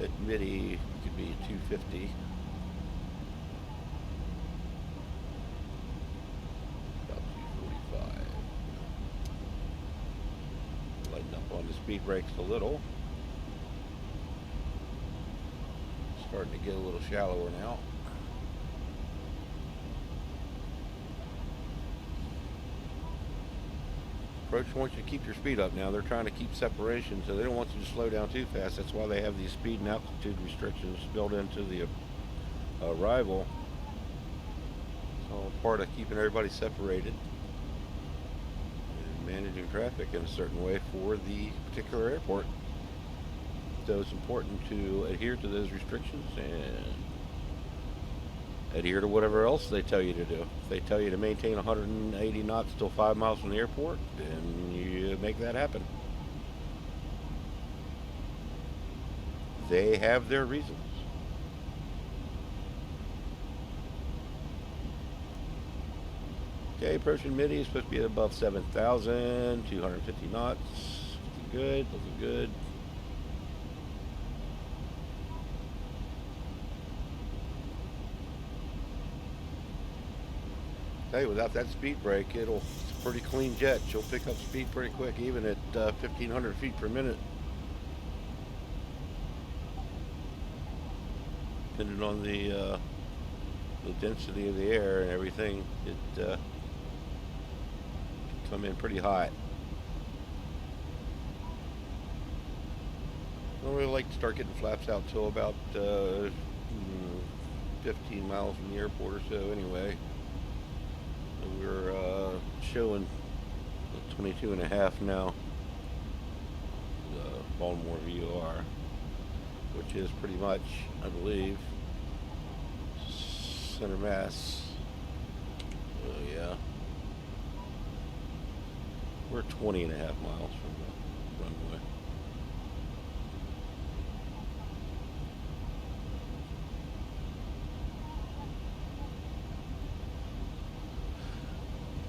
at MIDI, it could be 250. About 245. Lighten up on the speed brakes a little. Starting to get a little shallower now. Approach wants you to keep your speed up now. They're trying to keep separation, so they don't want you to slow down too fast. That's why they have these speed and altitude restrictions built into the arrival. It's all part of keeping everybody separated and managing traffic in a certain way for the particular airport. So it's important to adhere to those restrictions and adhere to whatever else they tell you to do. If they tell you to maintain 180 knots till 5 miles from the airport, then you make that happen. They have their reasons. Okay, approaching MIDI is supposed to be at above 7,000, 250 knots. Looking good, looking good. Hey, without that speed brake, it's a pretty clean jet. She'll pick up speed pretty quick, even at 1,500 feet per minute. depending on the density of the air and everything, it can come in pretty hot. I don't really like to start getting flaps out till about 15 miles from the airport or so anyway. We're showing 22.5 now, the Baltimore VOR, which is pretty much, I believe, center mass. Oh yeah. We're 20.5 miles from the runway.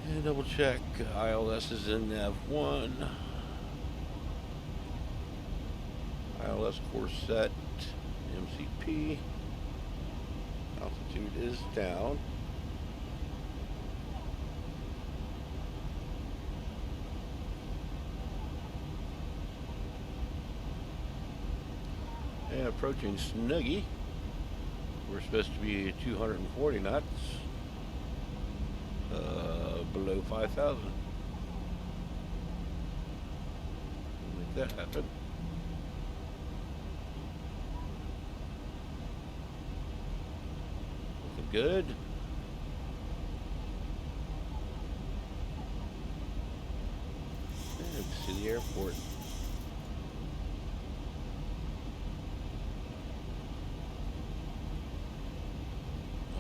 And double check, ILS is in nav1. ILS course set, MCP. Altitude is down. And approaching Snuggie. We're supposed to be 240 knots. Below 5,000. Make that happen. Looking good. And see the airport.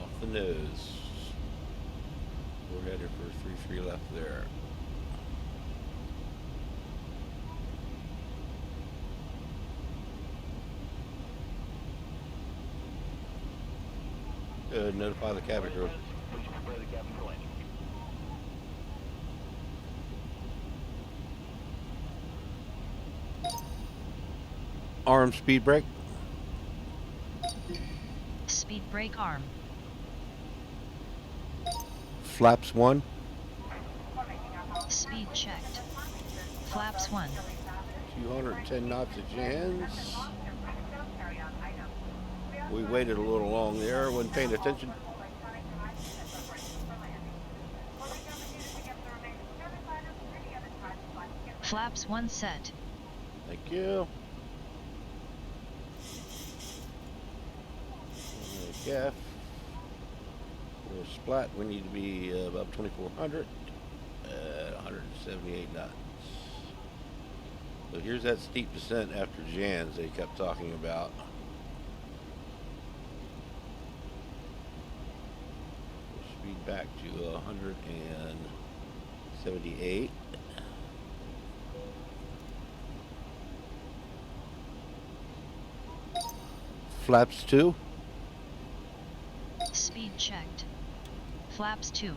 Off the nose. We're headed for 3-3 left there. Good, notify the cabin crew. Please prepare the cabin for landing. Arm speed brake. Speed brake arm. Flaps 1. Speed checked. Flaps 1. 210 knots of Jans. We waited a little long there, wasn't paying attention. Flaps 1 set. Thank you. Gaff. We're splat. We need to be about 2,400 at 178 knots. So here's that steep descent after Jans they kept talking about. Speed back to 178. Flaps 2. Speed checked. Flaps 2.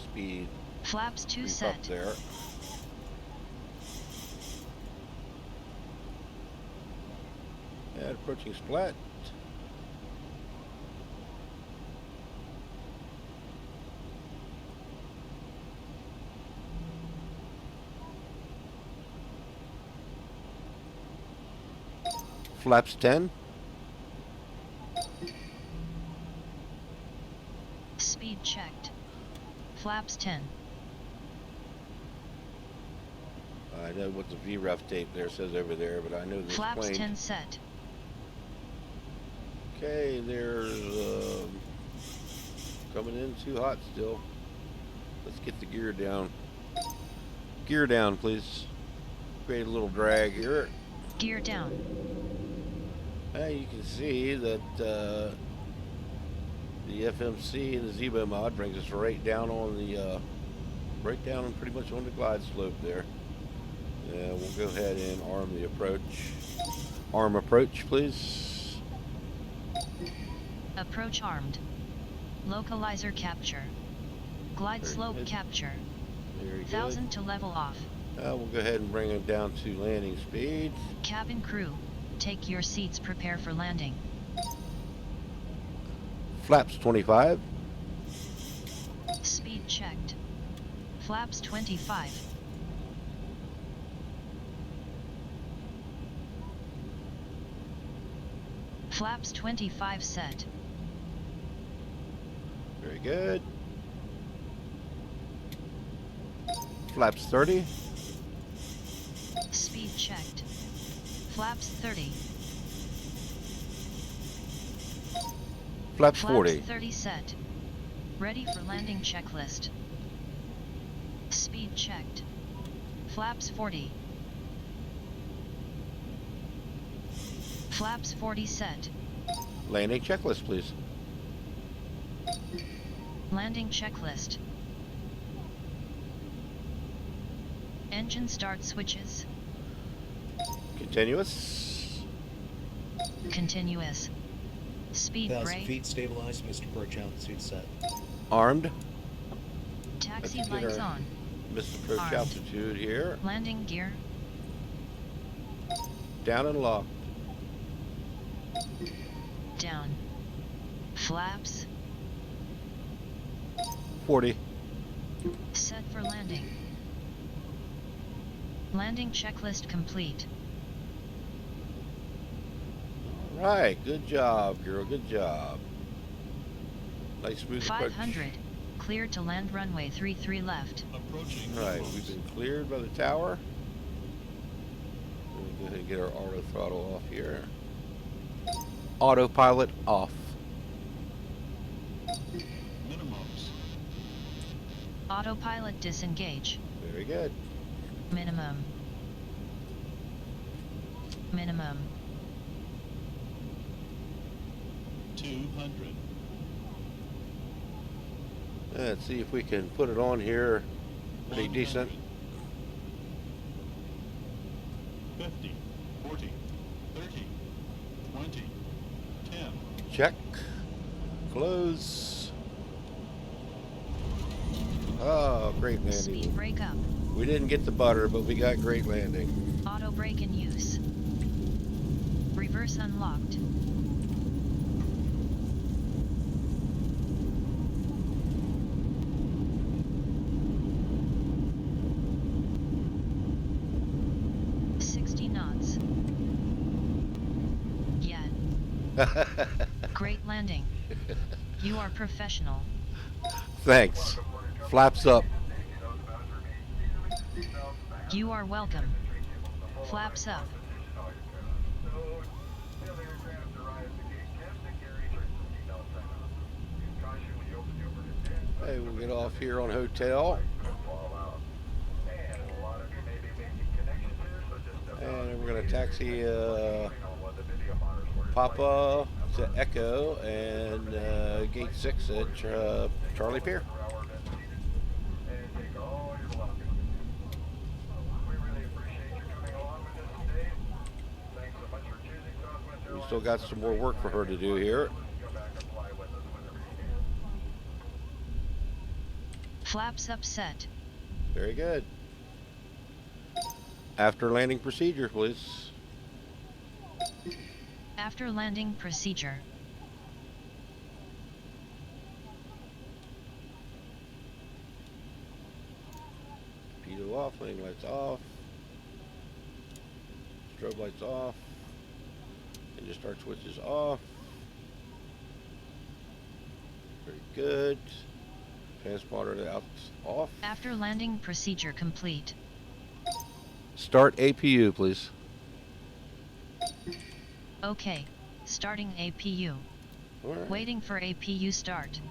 Speed Flaps 2 creep set. up there. And approaching splat. Flaps 10. Speed checked. Flaps 10. I know what the VREF tape there says over there, but I know this Flaps plane. 10 set. Okay, there's coming in too hot still. Let's get the gear down. Gear down, please. Create a little drag here. Gear down. You can see that the FMC and the Zibo mod brings us right down on the right down and pretty much on the glide slope there. We'll go ahead and arm the approach. Arm approach, please. Approach armed. Localizer capture. Glide Very slope good. capture. Very good. 1000 to level off. We'll go ahead and bring it down to landing speed. Cabin crew, take your seats, prepare for landing. Flaps 25. Speed checked. Flaps 25. Flaps 25 set. Very good. Flaps 30. Speed checked. Flaps 30. Flaps Flaps 40. 30 set. Ready for landing checklist. Speed checked. Flaps 40. Flaps 40 set. Landing checklist, please. Landing checklist. Engine start switches. Continuous. Continuous. Speed 1,000 brake. feet stabilized, Mr. Perch altitude set. Armed. Taxi Let's get lights our on. Missed approach Armed. altitude here. Landing gear. Down and locked. Down. Flaps. 40. Set for landing. Landing checklist complete. All right. Good job, girl. Good job. Nice smooth approach. 500. Cleared to land runway 33 left. Approaching. All right. We've been cleared by the tower. We'll go ahead and get our auto throttle off here. Autopilot off. Minimums. Autopilot disengage. Very good. Minimum. Minimum. 200. Let's see if we can put it on here pretty 100. decent. 50. 40. 30. 20. 10. Check. Close. Oh, great Speed landing. brake up. We didn't get the butter, but we got great landing. Auto brake in use. Reverse unlocked. knots. Yeah. Great landing. You are professional. Thanks. Flaps up. You are welcome. Flaps up. Hey, we'll get off here on hotel. And we're going to taxi Papa to Echo and gate 6 at Charlie Pier. We still got some more work for her to do here. Flaps up set. Very good. After landing procedure, please. After landing procedure. Torpedo off, landing lights off. Strobe lights off. Engine start switches off. Very good. Transponder out off. After landing procedure complete. Start APU, please. Okay. Starting APU. All right. Waiting for APU start.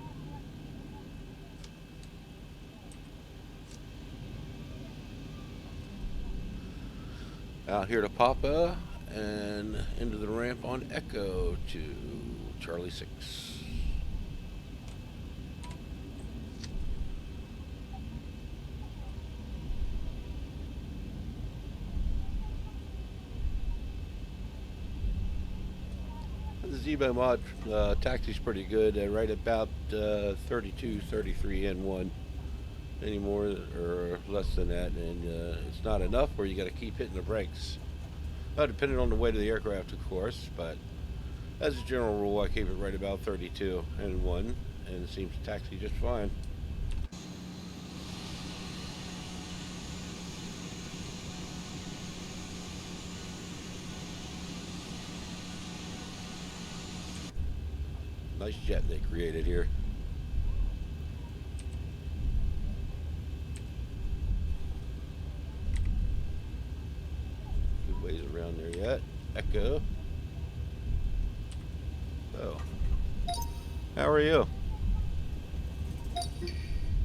Out here to Papa and into the ramp on Echo to Charlie 6. The Zibo mod taxi's pretty good, right about 32, 33 N1. Any more or less than that, and it's not enough where you got to keep hitting the brakes. Depending on the weight of the aircraft, of course, but as a general rule, I keep it right about 32 N1, and it seems to taxi just fine. Nice jet they created here. Good ways around there yet. Echo. Oh. How are you?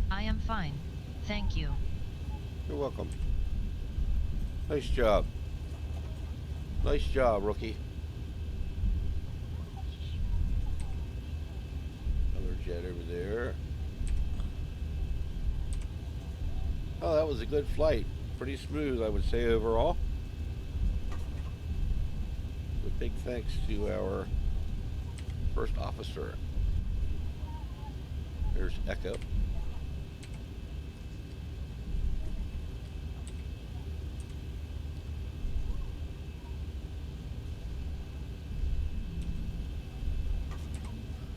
I am fine, thank you. You're welcome. Nice job. Nice job, rookie. Another jet over there. Oh, that was a good flight. Pretty smooth, I would say, overall. A big thanks to our first officer. There's Echo.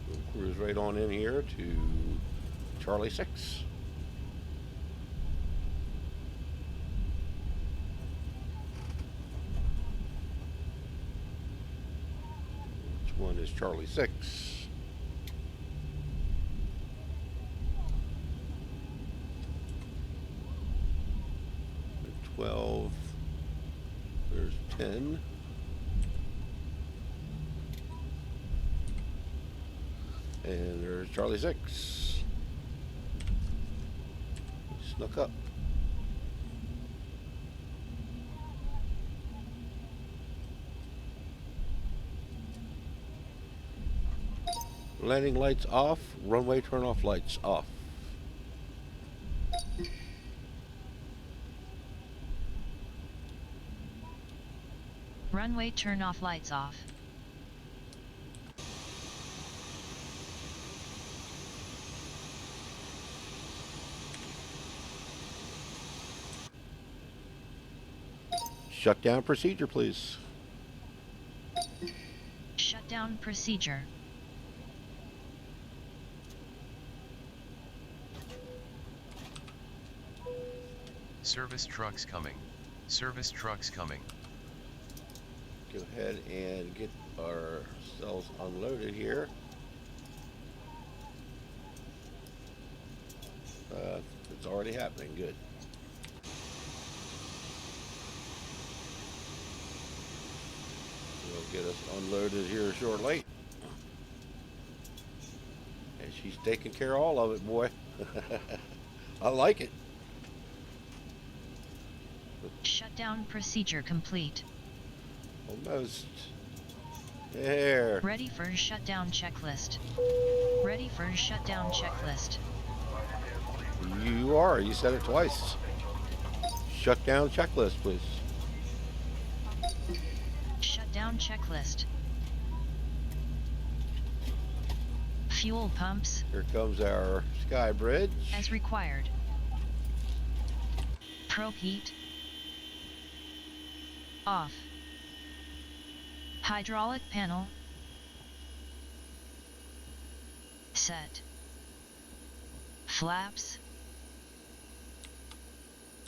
We'll cruise right on in here to Charlie 6. Which one is Charlie 6? 12. There's 10. And there's Charlie 6. Snuck up. Landing lights off, runway turn off lights off. Runway turn off lights off. Shutdown procedure, please. Shutdown procedure. Service trucks coming. Service trucks coming. Go ahead and get ourselves unloaded here. It's already happening. Good. We'll get us unloaded here shortly. And she's taking care of all of it, boy. I like it. Shutdown procedure complete. Almost. There. Ready for shutdown checklist. Ready for shutdown checklist. You are. You said it twice. Shutdown checklist, please. Shutdown checklist. Fuel pumps. Here comes our sky bridge. As required. Probe heat. Off. Hydraulic panel. Set. Flaps.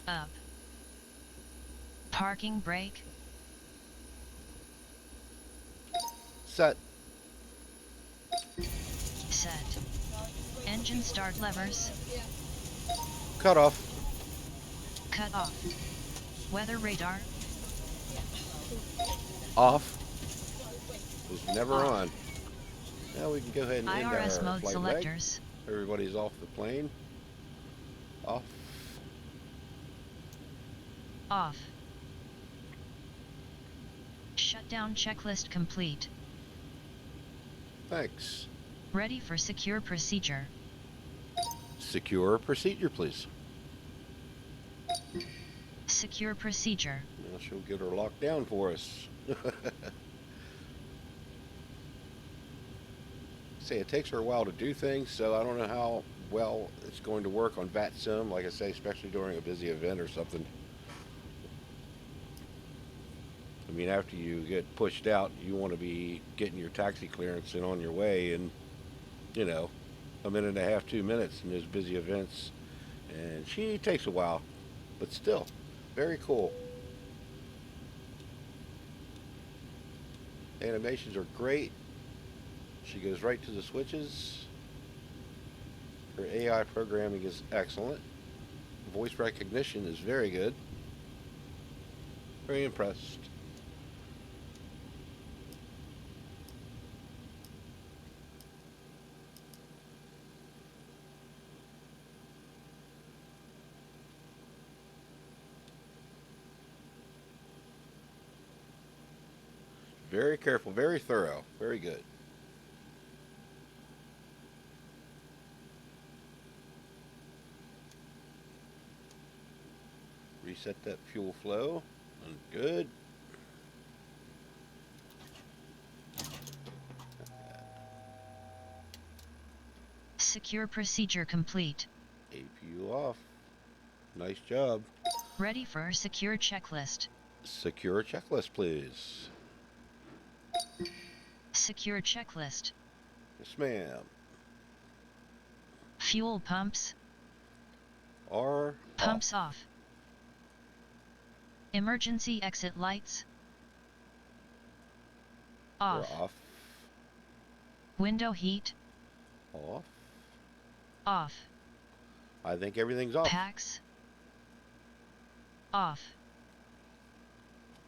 Up. Parking brake. Set. Set. Engine start levers. Cut off. Cut off. Weather radar. Off. Was never Off. on. Now we can go ahead and end IRS our mode flight selectors. leg. Everybody's off the plane. Off. Off. Shutdown checklist complete. Thanks. Ready for secure procedure. Secure procedure, please. Secure procedure. Now she'll get her locked down for us. Say it takes her a while to do things, so I don't know how well it's going to work on VATSIM, like I say, especially during a busy event or something. I mean, after you get pushed out, you want to be getting your taxi clearance and on your way, and you know, a minute and a half, 2 minutes in those busy events. And she takes a while, but still, very cool. Animations are great. She goes right to the switches. Her AI programming is excellent. Voice recognition is very good. Very impressed. Very careful, very thorough, very good. Reset that fuel flow. And good. Secure procedure complete. APU off. Nice job. Ready for secure checklist. Secure checklist, please. Secure checklist. Yes, ma'am. Fuel pumps. Are Pumps off. Emergency exit lights. Off. We're off. Window heat. Off. Off. I think everything's off. Packs. Off.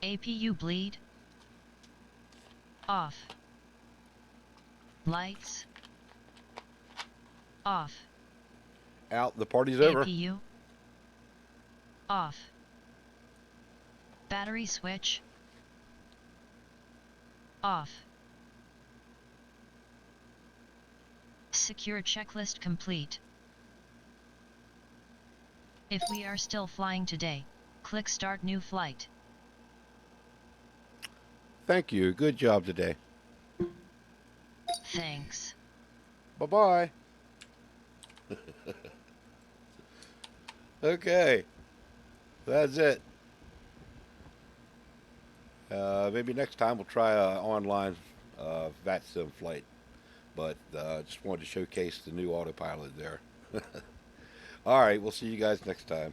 APU bleed. Off. Lights. Off. Out. The party's over. APU. Off. Battery switch. Off. Secure checklist complete. If we are still flying today, click Start New Flight. Thank you. Good job today. Thanks. Bye-bye. Okay. That's it. Maybe next time we'll try an online VAT sim flight. But just wanted to showcase the new autopilot there. All right. We'll see you guys next time.